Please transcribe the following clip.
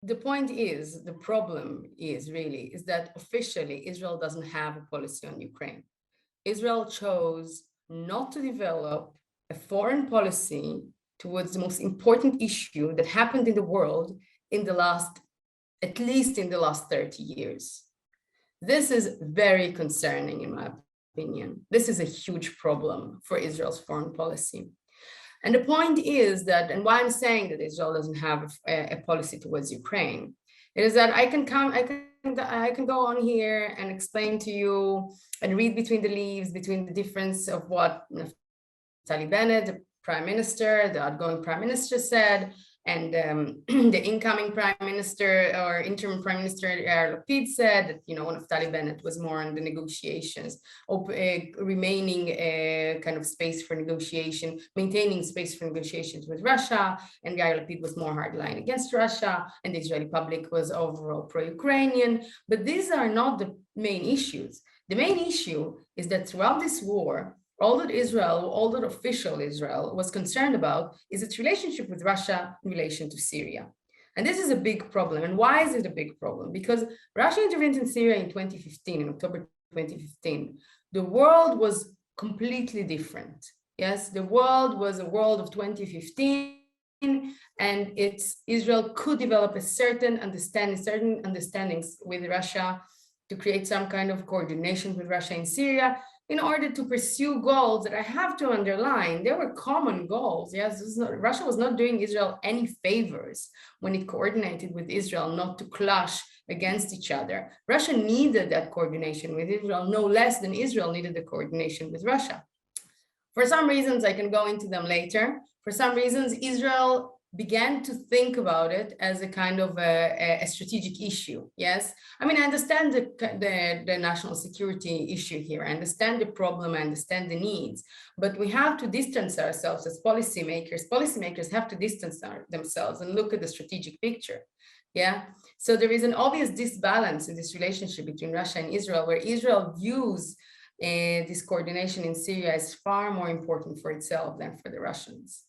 the point is, the problem is that officially Israel doesn't have a policy on Ukraine. Israel chose not to develop a foreign policy towards the most important issue that happened in the world in the last, at least in the last 30 years. This is very concerning, in my opinion. This is a huge problem for Israel's foreign policy. And the point is that, and why I'm saying that Israel doesn't have a policy towards Ukraine, is that I can go on here and explain to you and read between the leaves, between the difference of what Naftali Bennett, the prime minister, the outgoing prime minister said, and the incoming prime minister or interim prime minister Yair Lapid said that, you know, Naftali Bennett was more on the negotiations, remaining kind of space for negotiation, maintaining space for negotiations with Russia, and Yair Lapid was more hardline against Russia, and the Israeli public was overall pro-Ukrainian. But these are not the main issues. The main issue is that throughout this war, all that official Israel was concerned about is its relationship with Russia in relation to Syria. And this is a big problem. And why is it a big problem? Because Russia intervened in Syria in 2015, in October 2015. The world was completely different. Yes, the world was a world of 2015, and Israel could develop a certain understandings with Russia to create some kind of coordination with Russia in Syria, in order to pursue goals that I have to underline. There were common goals. Yes, Russia was not doing Israel any favors when it coordinated with Israel not to clash against each other. Russia needed that coordination with Israel no less than Israel needed the coordination with Russia. For some reasons, I can go into them later. For some reasons, Israel began to think about it as a kind of a strategic issue. Yes, I mean, I understand the national security issue here. I understand the problem. I understand the needs, but we have to distance ourselves as policymakers. Policymakers have to distance themselves and look at the strategic picture. Yeah, so there is an obvious disbalance in this relationship between Russia and Israel, where Israel views this coordination in Syria as far more important for itself than for the Russians.